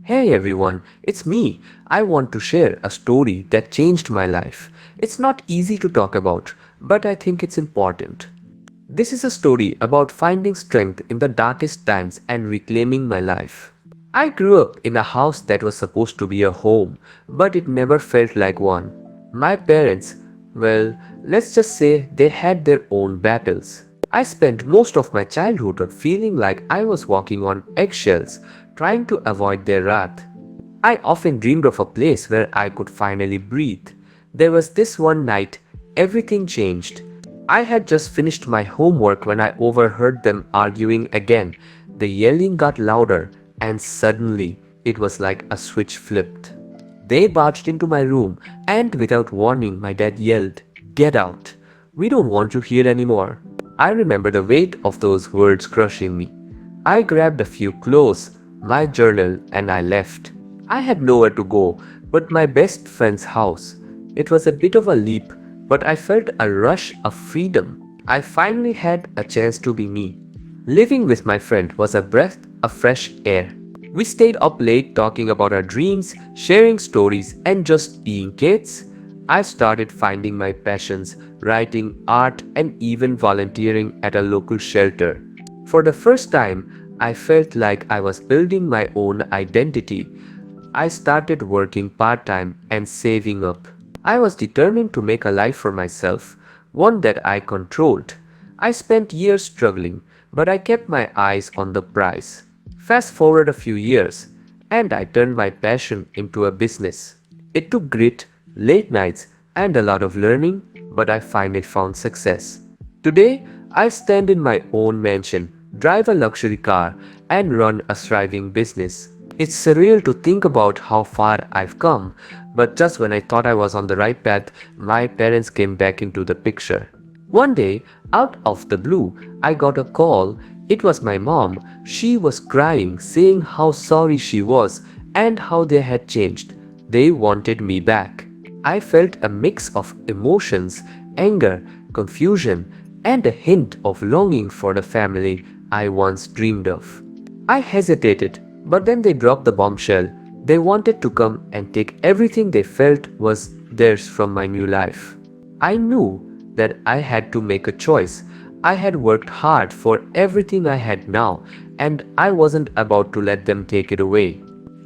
Hey everyone, it's me. I want to share a story that changed my life. It's not easy to talk about, but I think it's important. This is a story about finding strength in the darkest times and reclaiming my life. I grew up in a house that was supposed to be a home, but it never felt like one. My parents, well, let's just say they had their own battles. I spent most of my childhood feeling like I was walking on eggshells, trying to avoid their wrath. I often dreamed of a place where I could finally breathe. There was this one night, everything changed. I had just finished my homework when I overheard them arguing again. The yelling got louder, and suddenly, it was like a switch flipped. They barged into my room, and without warning, my dad yelled, "Get out! We don't want you here anymore." I remember the weight of those words crushing me. I grabbed a few clothes, my journal, and I left. I had nowhere to go but my best friend's house. It was a bit of a leap, but I felt a rush of freedom. I finally had a chance to be me. Living with my friend was a breath of fresh air. We stayed up late talking about our dreams, sharing stories, and just being kids. I started finding my passions, writing, art, and even volunteering at a local shelter. For the first time, I felt like I was building my own identity. I started working part-time and saving up. I was determined to make a life for myself, one that I controlled. I spent years struggling, but I kept my eyes on the prize. Fast forward a few years, and I turned my passion into a business. It took grit, late nights, and a lot of learning, but I finally found success. Today, I stand in my own mansion, drive a luxury car, and run a thriving business. It's surreal to think about how far I've come, but just when I thought I was on the right path, my parents came back into the picture. One day, out of the blue, I got a call. It was my mom. She was crying, saying how sorry she was and how they had changed. They wanted me back. I felt a mix of emotions, anger, confusion, and a hint of longing for the family I once dreamed of. I hesitated, but then they dropped the bombshell. They wanted to come and take everything they felt was theirs from my new life. I knew that I had to make a choice. I had worked hard for everything I had now, and I wasn't about to let them take it away.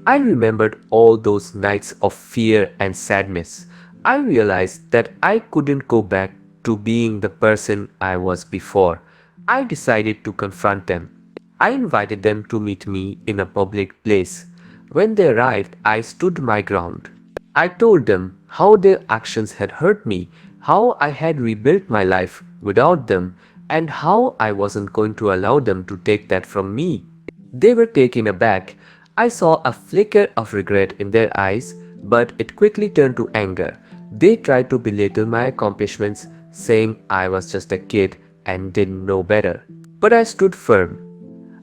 I remembered all those nights of fear and sadness. I realized that I couldn't go back to being the person I was before. I decided to confront them. I invited them to meet me in a public place. When they arrived, I stood my ground. I told them how their actions had hurt me, how I had rebuilt my life without them, and how I wasn't going to allow them to take that from me. They were taken aback. I saw a flicker of regret in their eyes, but it quickly turned to anger. They tried to belittle my accomplishments, saying I was just a kid and didn't know better. But I stood firm.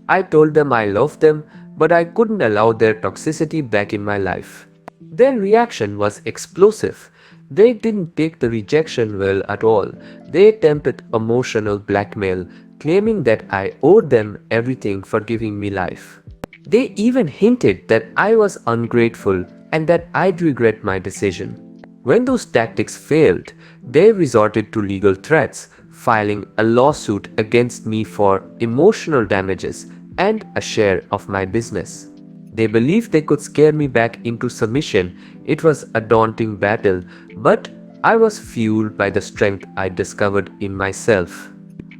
I told them I loved them, but I couldn't allow their toxicity back in my life. Their reaction was explosive. They didn't take the rejection well at all. They attempted emotional blackmail, claiming that I owed them everything for giving me life. They even hinted that I was ungrateful and that I'd regret my decision. When those tactics failed, they resorted to legal threats, filing a lawsuit against me for emotional damages and a share of my business. They believed they could scare me back into submission. It was a daunting battle, but I was fueled by the strength I discovered in myself.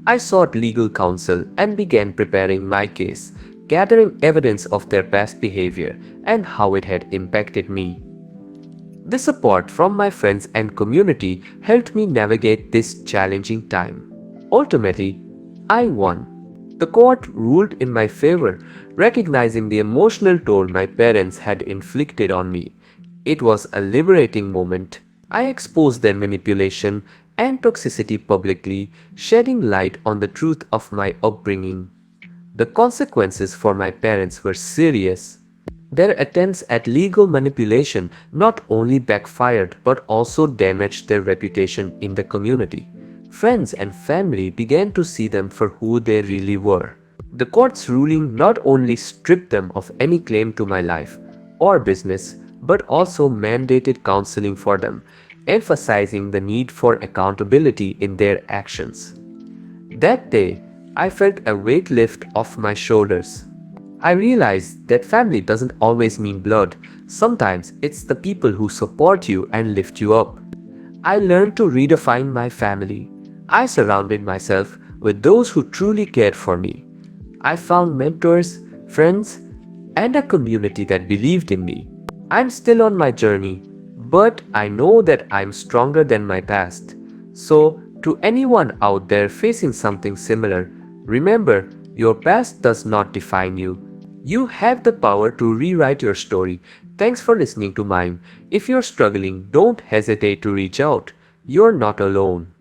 I sought legal counsel and began preparing my case, gathering evidence of their past behavior and how it had impacted me. The support from my friends and community helped me navigate this challenging time. Ultimately, I won. The court ruled in my favor, recognizing the emotional toll my parents had inflicted on me. It was a liberating moment. I exposed their manipulation and toxicity publicly, shedding light on the truth of my upbringing. The consequences for my parents were serious. Their attempts at legal manipulation not only backfired but also damaged their reputation in the community. Friends and family began to see them for who they really were. The court's ruling not only stripped them of any claim to my life, or business, but also mandated counseling for them, emphasizing the need for accountability in their actions. That day, I felt a weight lift off my shoulders. I realized that family doesn't always mean blood. Sometimes it's the people who support you and lift you up. I learned to redefine my family. I surrounded myself with those who truly cared for me. I found mentors, friends, and a community that believed in me. I'm still on my journey, but I know that I'm stronger than my past. So, to anyone out there facing something similar, remember, your past does not define you. You have the power to rewrite your story. Thanks for listening to mine. If you're struggling, don't hesitate to reach out. You're not alone.